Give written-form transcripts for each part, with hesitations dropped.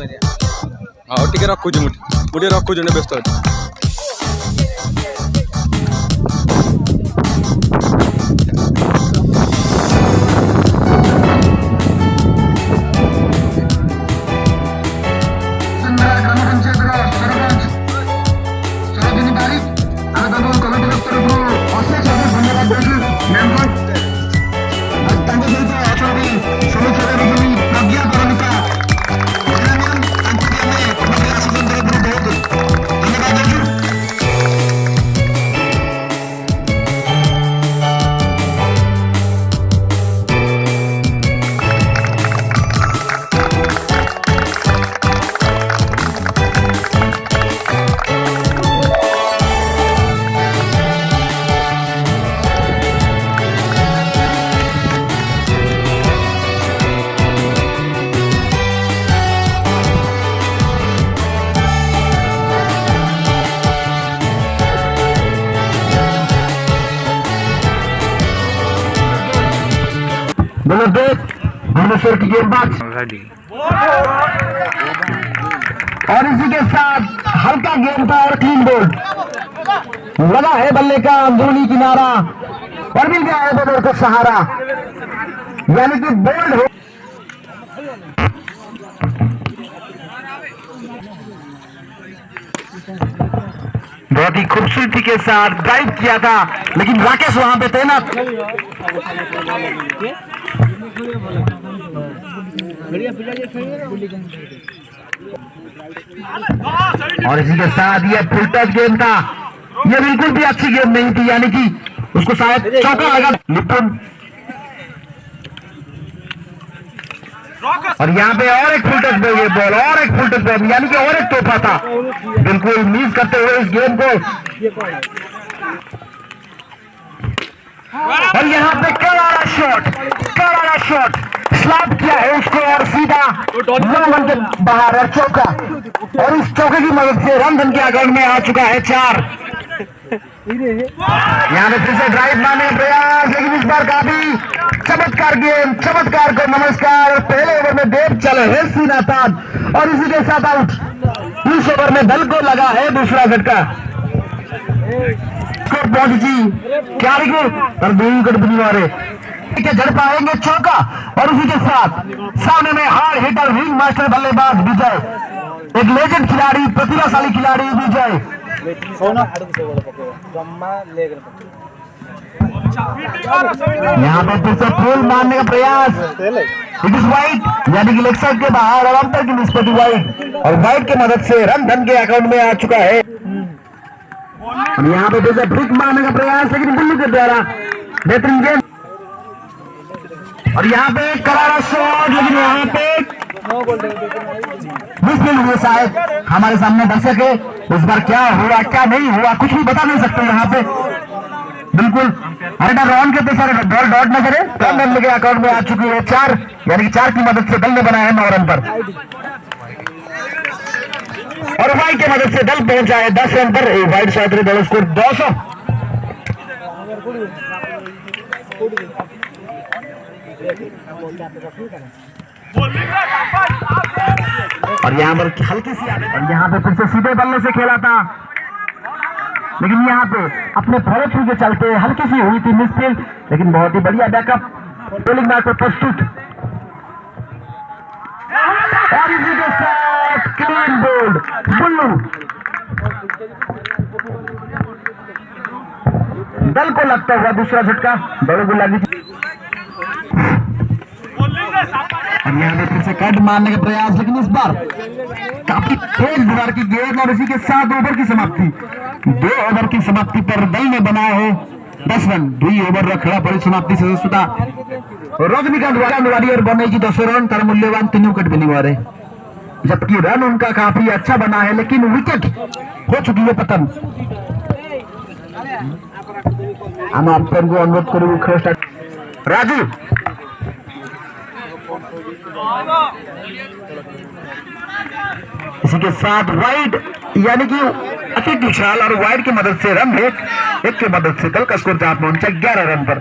ଆଉ ଟିକେ ରଖୁଛି ମୁଁ ଟିକେ ରଖୁଛି ବ୍ୟସ୍ତ ଅଛି। भुवनेश्वर की गेंदबाज और इसी के साथ हल्का गेंद था और क्लीन बोल्ड लगा है बल्ले का अंदरूनी किनारा और मिल गया है बॉलर को सहारा, यानी कि बोल्ड हो। बहुत ही खूबसूरती के साथ ड्राइव किया था, लेकिन राकेश वहां पे तैनात। और इसी के साथ ये फुल टच गेम था, ये बिल्कुल भी अच्छी गेम नहीं थी, यानी कि उसको शायद चौका लगा लिपुन। और यहाँ पे और एक फुल टच बॉल और एक फुल टच बॉल, यानी कि और एक तोहफा था, बिल्कुल मिस करते हुए इस गेम को। और यहाँ पे करारा शॉट स्लैप किया है उसको और सीधा रन के बाहर और चौका, और इस चौके की मदद से रन के अकाउंट में आ चुका है 4। यहाँ पे फिर से ड्राइव मारने का प्रयास, लेकिन इस बार काफी चमत्कार गेम, चमत्कार को नमस्कार। पहले ओवर में देव चले है सीना ताज और इसी के साथ आउट। इस ओवर में दल को लगा है दूसरा झटका, पहुंची क्या और 2 विकेट भी मारे जड़ पाएंगे चौका। और उसी के साथ सामने में हार्ड हिटर रिंग मास्टर बल्लेबाज विजय, एक लेजेंड खिलाड़ी, प्रतिभाशाली खिलाड़ी विजय। यहाँ पे फिर से फूल मारने का प्रयास, इट इज वाइड, यानी कि लेग साइड के बाहर और अंतर की निष्पत्ति वाइड, और वाइड की मदद से रन धन के अकाउंट में आ चुका है। और यहाँ पे फिर से ब्रिक मारने का प्रयास, लेकिन बुल्लू के द्वारा बेहतरीन गेंद। और यहाँ पे करारा शॉट, लेकिन यहाँ पे मुश्किल हुए शायद हमारे सामने दर्शक है। इस बार क्या हुआ क्या नहीं हुआ कुछ भी बता नहीं सकते यहाँ पे, बिल्कुल रन के पेशा बॉल डॉट न करे, रन के अकाउंट में आ चुकी है 4, यानी कि 4 की मदद से दल ने बनाया है 9 रन पर, और वाइड की मदद से दल पहुंचा है 10 रन पर। वाइड शॉट दल स्कोर 200। और यहाँ पर हल्की सी और यहाँ पे फिर से सीधे बल्ले से खेला था, लेकिन यहाँ पे अपने फॉलो के चलते हल्की सी हुई थी मिसफील्ड, लेकिन बहुत ही बढ़िया बैकअप बॉलिंग मैच पर प्रस्तुत। और इसी के साथ क्लीन बोल्ड बुल्लू, दल को लगता हुआ दूसरा झटका, दलों को लगी। और यहाँ पे फिर से कट मारने का प्रयास, लेकिन इस बार काफी तेज दीवार की गेंद, और इसी के साथ ओवर की समाप्ति। 2 ओवर की समाप्ति पर दल ने बनाया है 10 रन। 2 ओवर रखड़ा बड़ी समाप्ति से सुधा रजनीकांत वारियर बने की 200 रन तर मूल्यवान 3 विकेट भी नहीं मारे, जबकि रन उनका काफी अच्छा बना है, लेकिन विकेट हो चुकी है पतन। हम आपको अनुरोध करूँ राजू, इसी के साथ वाइड, यानी कि अति विशाल और वाइड की मदद से रन एक की मदद से दल का स्कोर जहां पहुंचा 11 रन पर।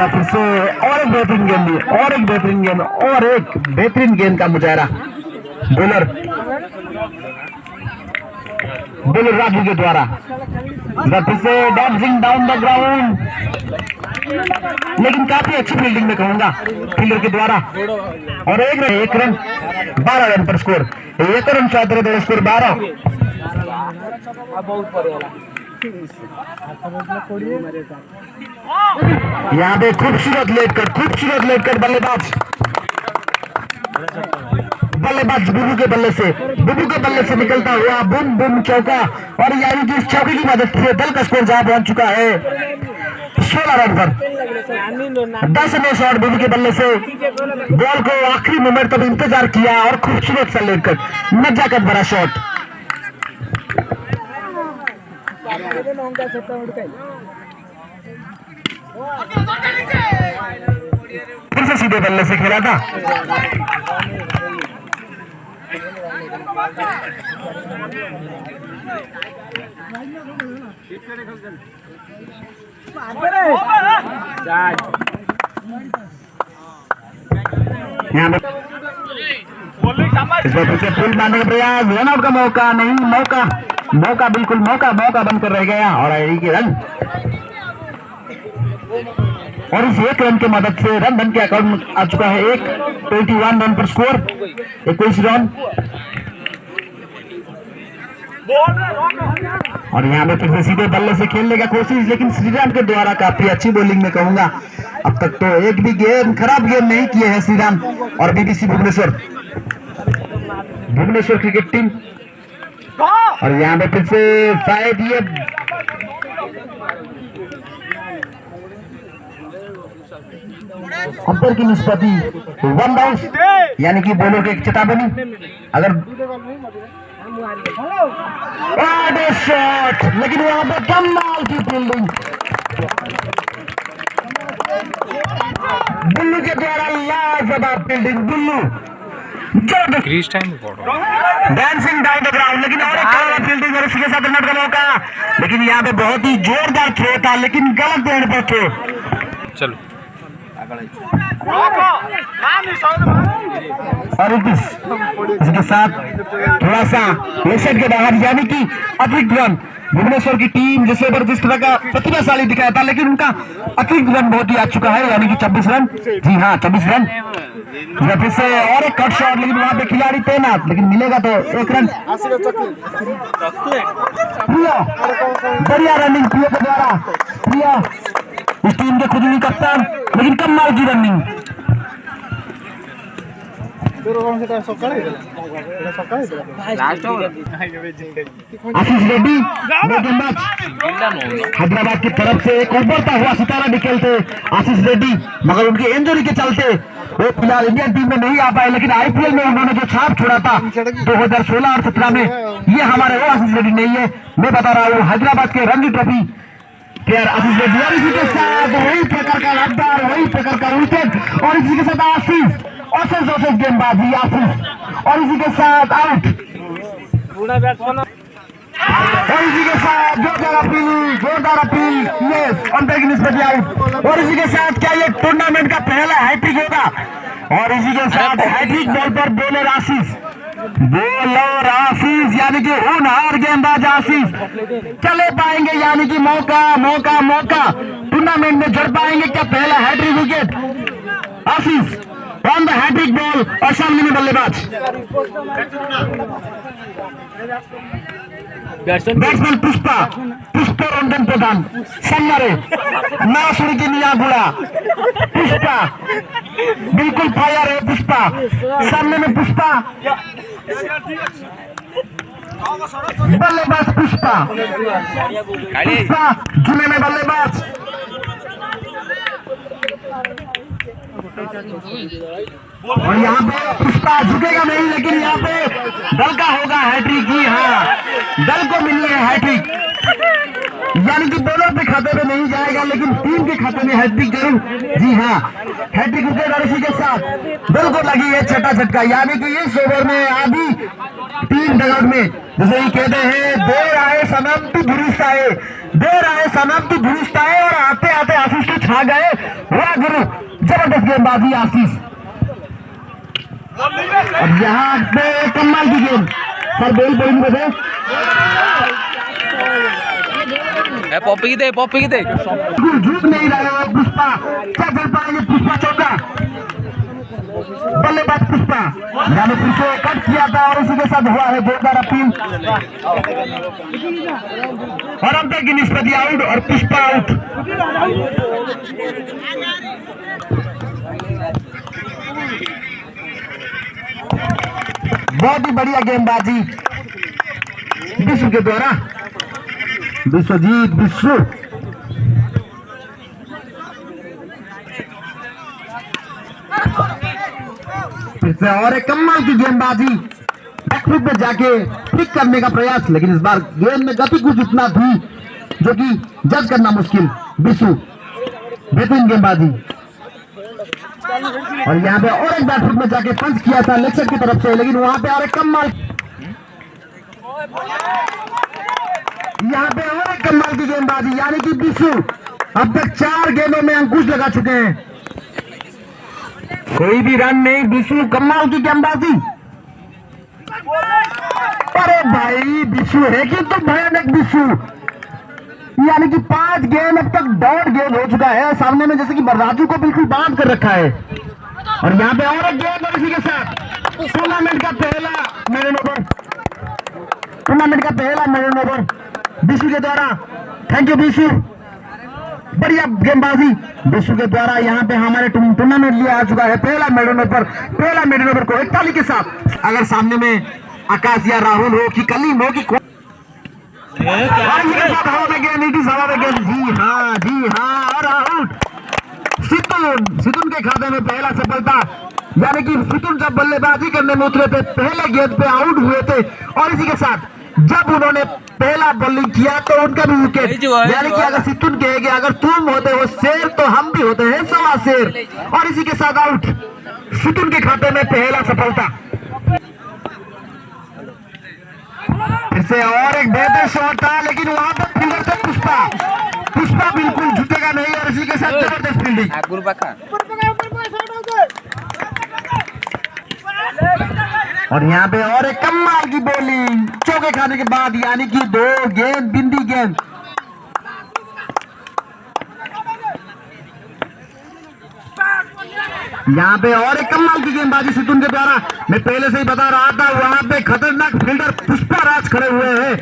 फिर से और एक बेहतरीन गेंद ली, और एक बेहतरीन गेंद, और एक बेहतरीन गेंद का मुजाहरा बोलर राजू के द्वारा। फिर से डैंसिंग डाउन द ग्राउंड, लेकिन काफी अच्छी फील्डिंग में कहूंगा फील्डर के द्वारा। और एक रन 12 रन पर स्कोर, एक रन 14 स्कोर 12। यहाँ पे खूबसूरत लेट कर बल्लेबाज बुबू के बल्ले से निकलता हुआ बुम बुम चौका, और यानी कि इस चौके की मदद से दल का स्कोर जहां पहुंच चुका है 16 रन पर। 10 रन शॉट बुबू के बल्ले से, बॉल को आखिरी मोमेंट तक इंतजार किया और खूबसूरत सा लेट कर नजाकत भरा शॉट। फिर से सीधे बल्ले से खेला था। यहाँ पे फुल मारने का प्रयास, रन आउट का मौका नहीं, मौका बिल्कुल मौका बनकर रह गया, और आई की रन, और इस एक रन की मदद से रन के अकाउंट में आ चुका है 21 रन पर स्कोर, 21 रन। और यहाँ पे फिर से सीधे बल्ले से खेलने का कोशिश, लेकिन श्रीराम के द्वारा काफी अच्छी बॉलिंग में कहूंगा। अब तक तो एक भी खराब गेम नहीं किए हैं श्रीराम और बीबीसी भुवनेश्वर क्रिकेट टीम। और यहाँ पे फिर से शायद ये अंपायर की निष्पत्ति 1 बाउंस, यानी कि बॉलर के एक चेतावनी। अगर शॉट, लेकिन यहाँ पे कमाल की फील्डिंग बुल्लू के द्वारा, लाजवाब fielding blue, dancing down the ground, लेकिन और एक फील्डिंग और इसके साथ रन का मौका, लेकिन यहाँ पे बहुत ही जोरदार थ्रो था, लेकिन गलत एंड पर थ्रो। चलो और इसके साथ थोड़ा सा लेसेट के बाहर, यानी कि अतिरिक्त रन। भुवनेश्वर की टीम जिस जबरदस्त तरह का प्रतिभाशाली दिखाया था, लेकिन उनका अतिरिक्त रन बहुत ही आ चुका है, यानी कि 26 रन। जी हाँ, 26 रन। फिर से और एक कट शॉट, लेकिन वहां पे खिलाड़ी तैनात, लेकिन मिलेगा तो 1 रन। प्रिया, बढ़िया रनिंग प्रिया के द्वारा, प्रिया इस टीम के खुद ही कप्तान, लेकिन कमाल की रनिंग। आशीष रेड्डी गेंदबाज हैदराबाद की तरफ से एक उभरता हुआ सितारा निकलते आशीष रेड्डी, मगर उनकी इंजरी के चलते वो फिलहाल इंडियन टीम में नहीं आ पाए, लेकिन आईपीएल में उन्होंने जो छाप छोड़ा था 2016 और 17 में, ये हमारे वो आशीष रेड्डी नहीं है। मैं बता रहा हूँ हैदराबाद के रणजी ट्रॉफी प्लेयर आशीष रेड्डी। और इसी के साथ वही प्रकार का रफ्तार, वही प्रकार का विकेट, और इसी के साथ आशीष गेंदबाजी आशीष, और इसी के साथ आउट। और इसी के साथ जोरदार अपील यस, अंपायर की निष्पत्ति आउट। और इसी के साथ क्या ये टूर्नामेंट का पहला हैट्रिक होगा? और इसी के साथ हैट्रिक बॉल पर बॉलर आशीष, यानी कि होनहार गेंदबाज आशीष चले पाएंगे, यानी कि मौका टूर्नामेंट में जड़ पाएंगे क्या पहला hat trick wicket? Ashish on the hat trick ball, और सामने में बल्लेबाज बैट्समैन पुष्पा रंजन प्रधान, सम्मारे नासुरी की नियागुड़ा, पुष्पा बिल्कुल फायर है, पुष्पा सामने में पुष्पा, बल्लेबाज पुष्पा जुमे में बल्लेबाज। और यहाँ पे पुष्पा झुकेगा नहीं, लेकिन यहाँ पे दल का होगा हैट्रिक। जी हाँ, दल को मिली है हैट्रिक, यानी कि बॉलर के खाते में नहीं जाएगा, लेकिन टीम के खाते में हैट्रिक जरूर। जी हाँ, हैट्रिक विकेट और इसी के साथ बिल्कुल लगी है छठा झटका। यानी कि इस ओवर में आधी टीम डगआउट में, जैसे ही कहते हैं, देर आए सनम तू दुरुस्त आए, देर आए सनम तू दुरुस्त आए, और आते आते आशीष तो छा गए। वाह गुरु, जबरदस्त गेंदबाजी आशीष। अब यहाँ पे कमाल की गेंद सर, बेल बॉलिंग में थे। पॉपी की दे झूठ नहीं रहे हो पुष्पा, क्या चल पाएंगे पुष्पा चौका, बल्लेबाज पुष्पा, यानी फिर से कट किया था और उसी के साथ हुआ है जोरदार अपील, और अब तक की निष्पत्ति आउट और पुष्पा आउट। बहुत ही बढ़िया गेंदबाजी विश्व के द्वारा, विश्वजीत विश्व। फिर से और एक कमाल की गेंदबाजी, बैकफुट में जाके फ्लिक करने का प्रयास, लेकिन इस बार गेंद में गति कुछ इतना थी जो कि जज करना मुश्किल। विश्व बेहतरीन गेंदबाजी, और यहाँ पे और एक बैकफुट में जाके पंच किया था लेग साइड की तरफ से, लेकिन वहां पे और एक कमाल, यहाँ पे और एक कमाल की गेंदबाजी, यानी कि विश्व अब तक 4 गेंदों में अंकुश लगा चुके हैं, कोई भी रन नहीं। विश्व कमाल की गेंदबाजी, अरे भाई विश्व है कि तो भयानक विश्व, यानी कि 5 गेंद अब तक डॉट गेंद हो चुका है सामने में, जैसे कि बर्राजू को बिल्कुल बांध कर रखा है। और यहाँ पे और एक गेंद, और इसी के साथ टूर्नामेंट का पहला मेडन ओवर, टूर्नामेंट का पहला मेडन ओवर विश्व के द्वारा। थैंक यू विश्व, बढ़िया गेंदबाजी विश्व के द्वारा। यहाँ पे हमारे टूर्नामेंट लिया आ चुका है पहला मेडन ओवर, पहला मेडन ओवर को एक ताली के साथ। अगर सामने में आकाश या राहुल हो कि कलीम हो कि हवा में गेंद, इट इज हवा में गेंद, जी हाँ, और आउट। सितुन के खाते में पहला सफलता, यानी कि सितुन जब बल्लेबाजी करने में उतरे थे पहले गेंद पे आउट हुए थे, और इसी के साथ जब उन्होंने पहला बॉलिंग किया तो उनका भी विकेट, यानी कि अगर सितुन कहेंगे अगर तुम होते हो शेर तो हम भी होते हैं सवा शेर, और इसी के साथ आउट। सितुन के खाते में पहला सफलता। फिर से और एक बेहतर शॉट था, लेकिन वहां पर फील्डर थे पुष्पा बिल्कुल झुकेगा नहीं, और इसी के साथ जबरदस्त फील्डिंग। और यहाँ पे और एक कमाल की बॉलिंग चौके खाने के बाद, यानी कि 2 गेंद बिंदी गेंद। यहाँ पे और एक कमाल की गेंदबाजी सितुन के द्वारा। मैं पहले से ही बता रहा था, वहां पे खतरनाक फील्डर पुष्पा राज खड़े हुए हैं,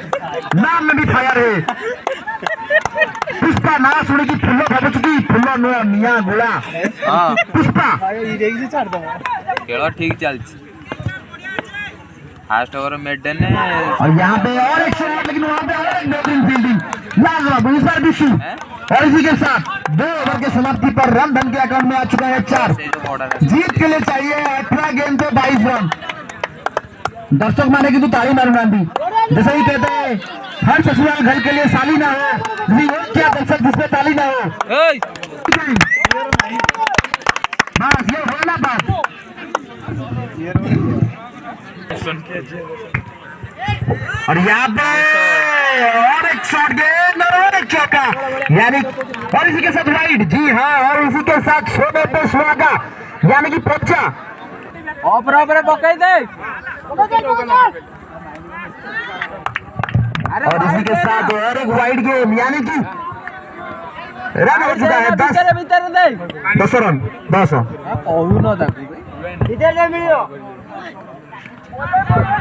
नाम में भी फायर है। पुष्पा ना सुने की फुल्लो भाव चुकी, फुल्लो नो मिया गुड़ा पुष्पा खेल ठीक चलती फास्ट ओवर मेडन है। और यहाँ पे और एक शॉट, लेकिन वहां पे और एक बेहतरीन फील्डिंग लाजवाब इस बार विश्व। और इसी के साथ 2 ओवर के समाप्ति पर रन धन के अकाउंट में आ चुका है 4। जीत के लिए चाहिए 18 गेंद पे 22 रन। दर्शक माने की तो ताली मारू गांधी, जैसे ही कहते हैं हर ससुराल घर के लिए साली ना हो, क्या दर्शक जिसमें ताली ना हो। बस ये हो ना बात। और यहाँ पे और एक शॉट गेंद और एक चौका, यानी और इसी के साथ राइट, जी हाँ, और इसी के साथ सोने पे सुहागा, यानी कि पहुंचा और इसी के साथ और एक वाइड गेम, यानी कि रन हो चुका है 10 रन 10।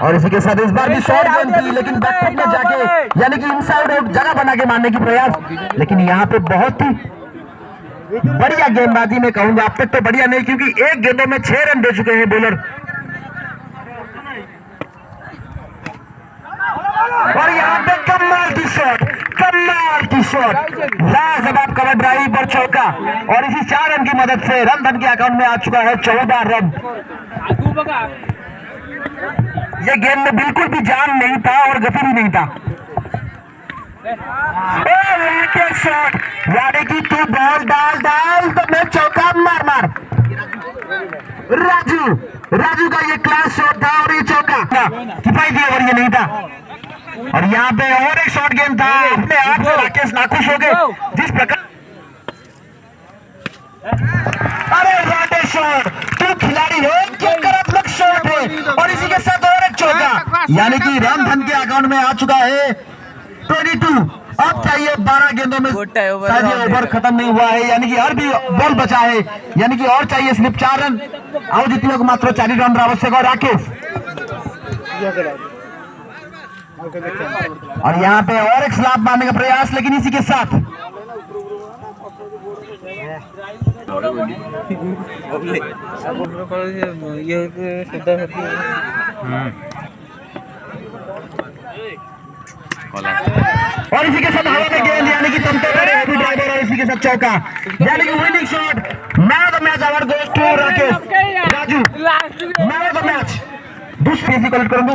और इसी के साथ इस बार भी शॉर्ट गेंद थी, लेकिन बैकफुट में जाके, यानी कि इनसाइड आउट जगह बना के मारने की प्रयास, लेकिन यहाँ पे बहुत ही बढ़िया गेंदबाजी में कहूंगा। अब तक तो बढ़िया नहीं, क्योंकि 1 गेंदों में 6 रन दे चुके हैं बॉलर। और यहाँ पे कमाल की शॉट, लाजवाब कवर ड्राइव पर चौका, और इसी 4 रन की मदद से रन धन के अकाउंट में आ चुका है 14 रन। ये गेम में बिल्कुल भी जान नहीं था और गति भी नहीं था। शॉट, यानी कि तू बॉल डाल तो मैं चौका मार। राजू का ये क्लास शॉट था और ये चौका किफायती ओवर ये नहीं था। और यहाँ पे और एक शॉट गेम था, अपने आप से राकेश नाखुश हो गए जिस प्रकार। अरे व्हाट ए शॉट, तू खिलाड़ी है, क्या करात्मक शॉट है। और इसी के साथ और एक चौका, यानी कि रामधन के अकाउंट में आ चुका है 22। अब चाहिए 12 गेंदों में, ओवर खत्म नहीं हुआ है, यानी कि हर भी बॉल बचा है, यानी कि और चाहिए सिर्फ 4 रन। आओ जितने को मात्र 40 रन आवश्यक है। राकेश और यहाँ पे और एक स्लैप मारने का प्रयास, लेकिन इसी के साथ और इसी के साथ हवा में गेंद, यानी कि ड्राइवर, और इसी के साथ चौका, यानी कि winning shot. Man of the match award goes to Rakesh Raju, man of the match. दूसरी कलेक्ट करूंगा।